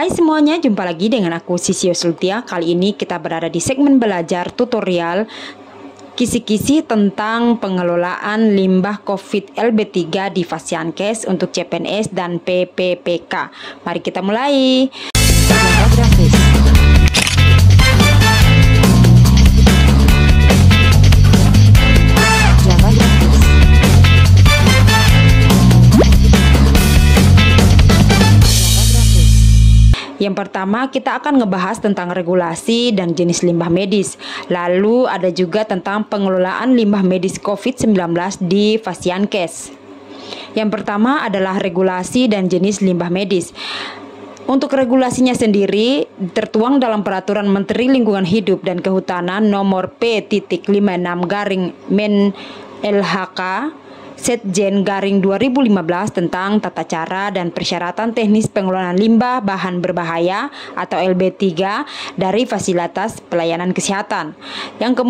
Hai semuanya, jumpa lagi dengan aku Sisio Sultia. Kali ini kita berada di segmen belajar tutorial kisi-kisi tentang pengelolaan limbah COVID LB3 di Fasiankes untuk CPNS dan PPPK. Mari kita mulai. Yang pertama kita akan ngebahas tentang regulasi dan jenis limbah medis. Lalu ada juga tentang pengelolaan limbah medis COVID-19 di Fasiankes. Yang pertama adalah regulasi dan jenis limbah medis. Untuk regulasinya sendiri tertuang dalam Peraturan Menteri Lingkungan Hidup dan Kehutanan nomor P.56-Men-LHK Setjen Garing 2015 tentang tata cara dan persyaratan teknis pengelolaan limbah bahan berbahaya atau LB3 dari fasilitas pelayanan kesehatan. Yang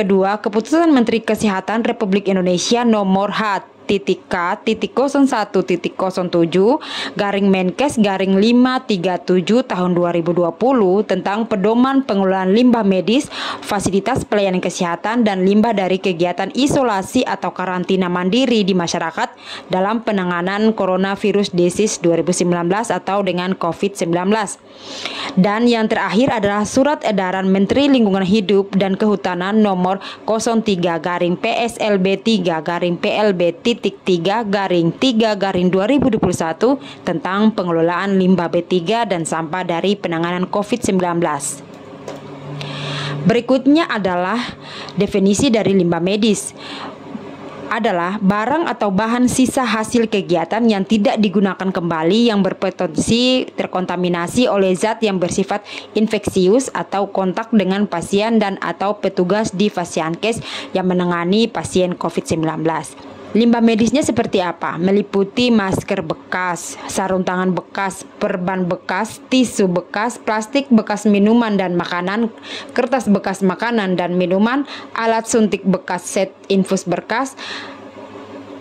kedua, Keputusan Menteri Kesehatan Republik Indonesia nomor H.K.01.07/Menkes/537 tahun 2020 tentang pedoman pengelolaan limbah medis, fasilitas pelayanan kesehatan dan limbah dari kegiatan isolasi atau karantina mandiri di masyarakat dalam penanganan coronavirus disease 2019 atau dengan COVID-19. Dan yang terakhir adalah Surat Edaran Menteri Lingkungan Hidup dan Kehutanan nomor 03-PSLB3-PLB-3-3-2021 tentang pengelolaan limbah B3 dan sampah dari penanganan COVID-19. Berikutnya adalah definisi dari limbah medis. Adalah barang atau bahan sisa hasil kegiatan yang tidak digunakan kembali yang berpotensi terkontaminasi oleh zat yang bersifat infeksius atau kontak dengan pasien dan atau petugas di Fasiankes yang menangani pasien COVID-19. Limbah medisnya seperti apa? Meliputi masker bekas, sarung tangan bekas, perban bekas, tisu bekas, plastik bekas minuman dan makanan, kertas bekas makanan dan minuman, alat suntik bekas set infus bekas,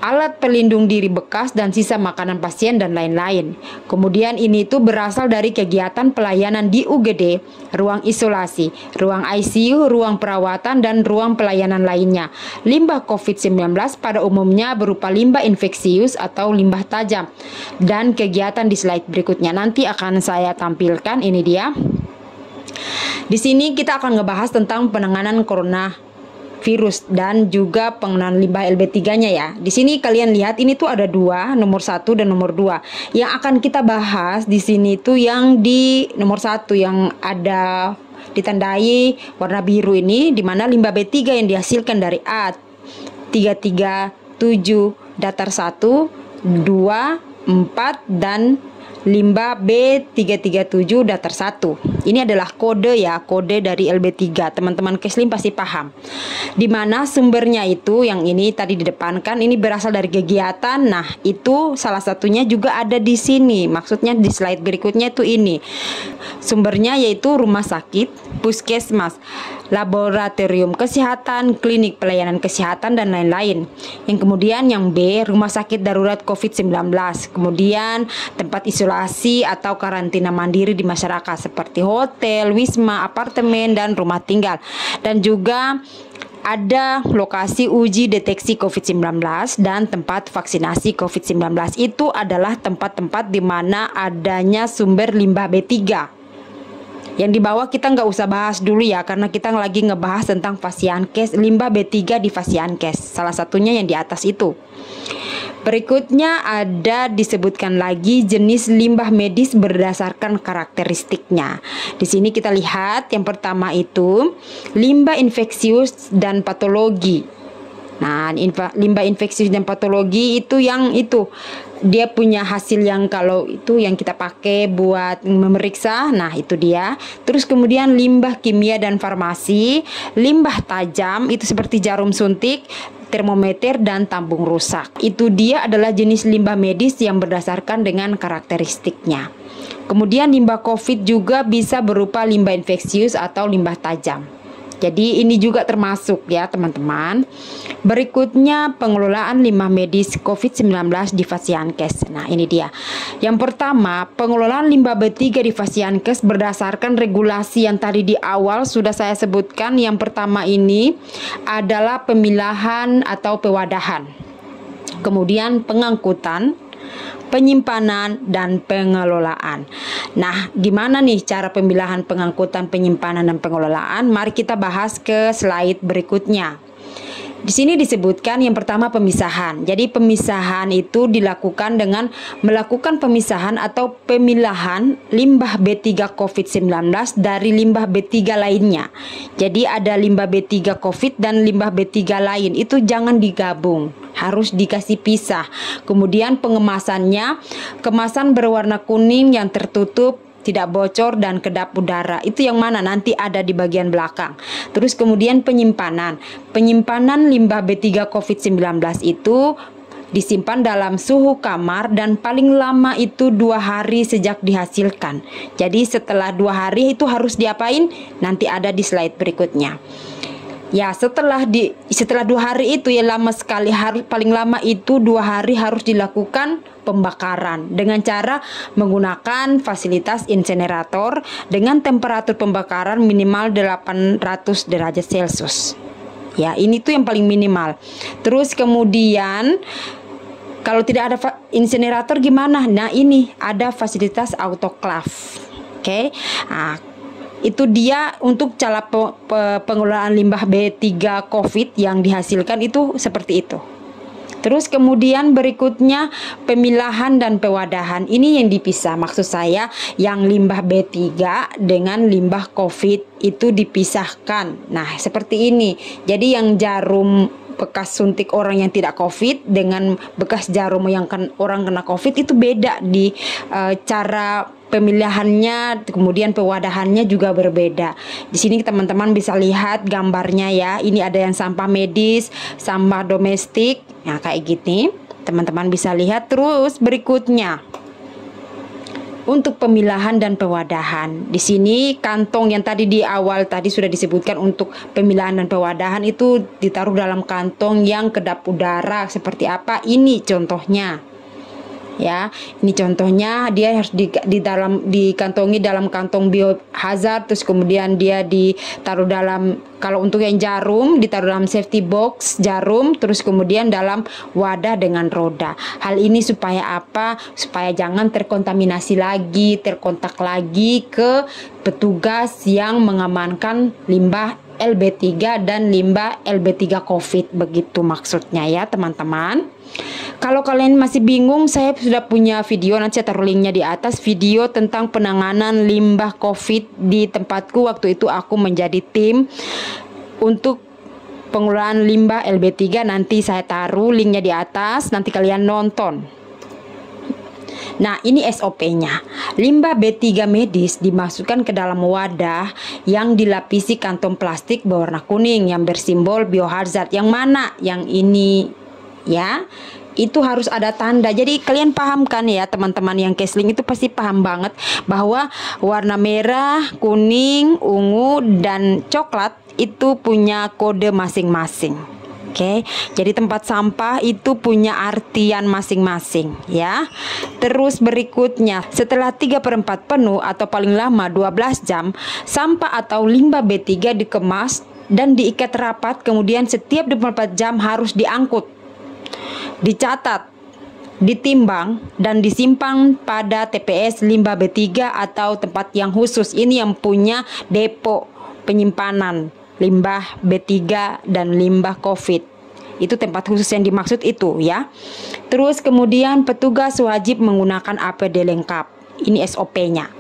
alat pelindung diri bekas dan sisa makanan pasien dan lain-lain. Kemudian ini tuh berasal dari kegiatan pelayanan di UGD, ruang isolasi, ruang ICU, ruang perawatan dan ruang pelayanan lainnya. Limbah COVID-19 pada umumnya berupa limbah infeksius atau limbah tajam. Dan kegiatan di slide berikutnya nanti akan saya tampilkan, ini dia. Di sini kita akan ngebahas tentang penanganan virus dan juga pengenalan limbah LB3-nya ya. Di sini kalian lihat ini tuh ada dua, nomor 1 dan nomor 2. Yang akan kita bahas di sini tuh yang di nomor 1 yang ada ditandai warna biru ini, di mana limbah B3 yang dihasilkan dari A337 datar 1, 2, 4 dan limbah B337 datar 1. Ini adalah kode ya, kode dari LB3. Teman-teman Keslim pasti paham. Di mana sumbernya itu yang ini tadi di depan kan ini berasal dari kegiatan. Nah, itu salah satunya juga ada di sini. Maksudnya di slide berikutnya itu ini. Sumbernya yaitu rumah sakit, puskesmas, laboratorium kesehatan, klinik pelayanan kesehatan dan lain-lain. Yang kemudian yang B, rumah sakit darurat COVID-19. Kemudian tempat isolasi atau karantina mandiri di masyarakat seperti hotel, wisma, apartemen dan rumah tinggal. Dan juga ada lokasi uji deteksi COVID-19 dan tempat vaksinasi COVID-19. Itu adalah tempat-tempat di mana adanya sumber limbah B3. Yang di bawah kita nggak usah bahas dulu ya, karena kita lagi ngebahas tentang Fasiankes, limbah B3 di Fasiankes. Salah satunya yang di atas itu. Berikutnya ada disebutkan lagi jenis limbah medis berdasarkan karakteristiknya. Di sini kita lihat yang pertama itu limbah infeksius dan patologi. Nah, limbah infeksius dan patologi itu yang itu dia punya hasil yang kalau itu yang kita pakai buat memeriksa. Nah, itu dia. Terus kemudian limbah kimia dan farmasi, limbah tajam itu seperti jarum suntik, termometer dan tabung rusak. Itu dia adalah jenis limbah medis yang berdasarkan dengan karakteristiknya. Kemudian limbah COVID juga bisa berupa limbah infeksius atau limbah tajam. Jadi ini juga termasuk ya teman-teman. Berikutnya pengelolaan limbah medis COVID-19 di Fasiankes. Nah ini dia. Yang pertama, pengelolaan limbah B3 di Fasiankes berdasarkan regulasi yang tadi di awal sudah saya sebutkan. Yang pertama ini adalah pemilahan atau pewadahan. Kemudian pengangkutan, penyimpanan, dan pengelolaan. Nah, gimana nih cara pemilahan, pengangkutan, penyimpanan, dan pengelolaan? Mari kita bahas ke slide berikutnya. Di sini disebutkan yang pertama pemisahan. Jadi pemisahan itu dilakukan dengan melakukan pemisahan atau pemilahan limbah B3 COVID-19 dari limbah B3 lainnya. Jadi ada limbah B3 COVID dan limbah B3 lain. Itu jangan digabung, harus dikasih pisah. Kemudian pengemasannya, kemasan berwarna kuning yang tertutup, tidak bocor dan kedap udara. Itu yang mana nanti ada di bagian belakang. Terus kemudian penyimpanan. Penyimpanan limbah B3 COVID-19 itu disimpan dalam suhu kamar dan paling lama itu 2 hari sejak dihasilkan. Jadi setelah 2 hari itu harus diapain? Nanti ada di slide berikutnya. Ya, setelah 2 hari itu ya lama sekali, paling lama itu 2 hari harus dilakukan pembakaran dengan cara menggunakan fasilitas insinerator dengan temperatur pembakaran minimal 800 derajat Celcius. Ya, ini tuh yang paling minimal. Terus kemudian kalau tidak ada insinerator gimana? Nah, ini ada fasilitas autoclave. Oke. Nah, itu dia untuk cara pengelolaan limbah B3 COVID yang dihasilkan itu seperti itu. Terus kemudian berikutnya pemilahan dan pewadahan. Ini yang dipisah, maksud saya yang limbah B3 dengan limbah COVID itu dipisahkan. Nah seperti ini. Jadi yang jarum bekas suntik orang yang tidak COVID dengan bekas jarum yang orang kena COVID itu beda di cara pemilihannya, kemudian pewadahannya juga berbeda. Di sini teman-teman bisa lihat gambarnya ya. Ini ada yang sampah medis, sampah domestik. Nah, kayak gini. Teman-teman bisa lihat. Terus berikutnya untuk pemilahan dan pewadahan. Di sini kantong yang tadi di awal tadi sudah disebutkan untuk pemilahan dan pewadahan itu ditaruh dalam kantong yang kedap udara seperti apa? Ini contohnya. Ya, ini contohnya dia harus dikantongi dalam kantong biohazard, terus kemudian dia ditaruh dalam, kalau untuk yang jarum ditaruh dalam safety box jarum, terus kemudian dalam wadah dengan roda. Hal ini supaya apa? Supaya jangan terkontaminasi lagi, terkontak lagi ke petugas yang mengamankan limbah LB3 dan limbah LB3 COVID, begitu maksudnya ya teman-teman. Kalau kalian masih bingung, saya sudah punya video, nanti saya taruh linknya di atas, video tentang penanganan limbah COVID di tempatku. Waktu itu aku menjadi tim untuk pengelolaan limbah LB3, nanti saya taruh linknya di atas, nanti kalian nonton. Nah ini SOP-nya. Limbah B3 medis dimasukkan ke dalam wadah yang dilapisi kantong plastik berwarna kuning yang bersimbol biohazard. Yang mana? Yang ini ya. Itu harus ada tanda. Jadi kalian paham kan ya teman-teman yang Kesling itu pasti paham banget bahwa warna merah, kuning, ungu, dan coklat itu punya kode masing-masing. Oke, jadi tempat sampah itu punya artian masing-masing ya. Terus berikutnya, setelah 3/4 penuh atau paling lama 12 jam, sampah atau limbah B3 dikemas dan diikat rapat. Kemudian setiap 24 jam harus diangkut, dicatat, ditimbang, dan disimpan pada TPS limbah B3 atau tempat yang khusus. Ini yang punya depo penyimpanan limbah B3 dan limbah COVID. Itu tempat khusus yang dimaksud itu ya. Terus kemudian petugas wajib menggunakan APD lengkap. Ini SOP-nya.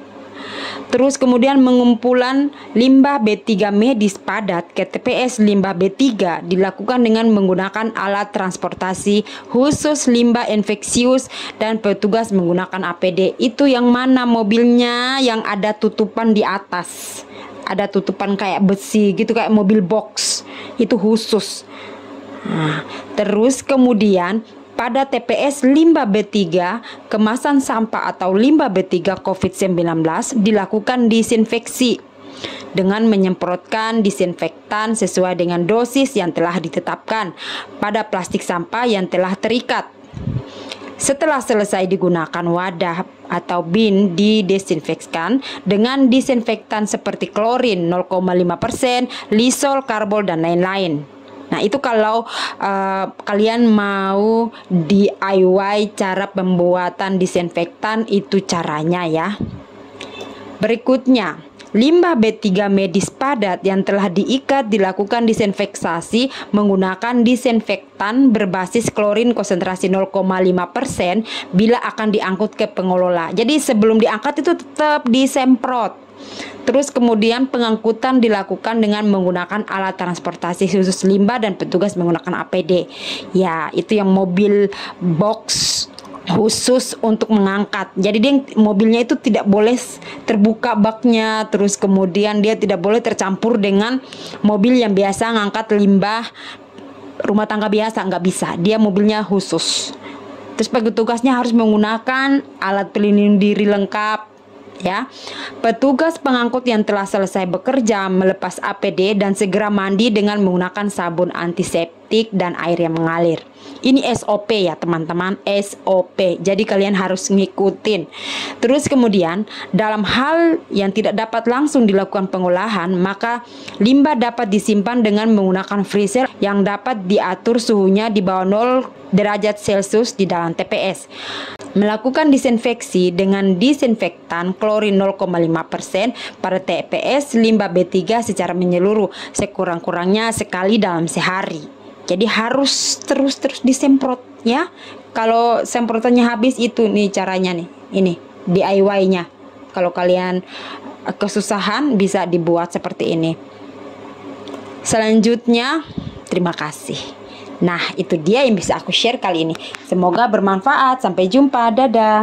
Terus kemudian pengumpulan limbah B3 medis padat ke TPS limbah B3 dilakukan dengan menggunakan alat transportasi khusus limbah infeksius dan petugas menggunakan APD. Itu yang mana mobilnya yang ada tutupan di atas. Ada tutupan kayak besi gitu, kayak mobil box. Itu khusus. Nah, terus kemudian pada TPS limbah B3, kemasan sampah atau limbah B3 COVID-19 dilakukan disinfeksi dengan menyemprotkan disinfektan sesuai dengan dosis yang telah ditetapkan pada plastik sampah yang telah terikat. Setelah selesai digunakan, wadah atau bin didesinfektan dengan disinfektan seperti klorin 0,5%, Lysol, karbol, dan lain-lain. Nah, itu kalau kalian mau DIY cara pembuatan disinfektan, itu caranya ya. Berikutnya, limbah B3 medis padat yang telah diikat dilakukan disinfeksi menggunakan disinfektan berbasis klorin konsentrasi 0,5% bila akan diangkut ke pengelola. Jadi sebelum diangkat itu tetap disemprot. Terus kemudian pengangkutan dilakukan dengan menggunakan alat transportasi khusus limbah dan petugas menggunakan APD. Ya, itu yang mobil box khusus untuk mengangkat. Jadi dia mobilnya itu tidak boleh terbuka baknya, terus kemudian dia tidak boleh tercampur dengan mobil yang biasa ngangkat limbah rumah tangga biasa, nggak bisa. Dia mobilnya khusus. Terus petugasnya harus menggunakan alat pelindung diri lengkap. Ya, petugas pengangkut yang telah selesai bekerja melepas APD dan segera mandi dengan menggunakan sabun antiseptik dan air yang mengalir. Ini SOP ya teman-teman, SOP. Jadi kalian harus ngikutin. Terus kemudian dalam hal yang tidak dapat langsung dilakukan pengolahan, maka limbah dapat disimpan dengan menggunakan freezer yang dapat diatur suhunya di bawah 0 derajat Celcius di dalam TPS. Melakukan disinfeksi dengan disinfektan klorin 0,5% pada TPS limbah B3 secara menyeluruh sekurang-kurangnya sekali dalam sehari. Jadi harus terus disemprot ya. Kalau semprotannya habis, itu nih caranya nih. Ini DIY-nya. Kalau kalian kesusahan bisa dibuat seperti ini. Selanjutnya, terima kasih. Nah, itu dia yang bisa aku share kali ini. Semoga bermanfaat. Sampai jumpa. Dadah.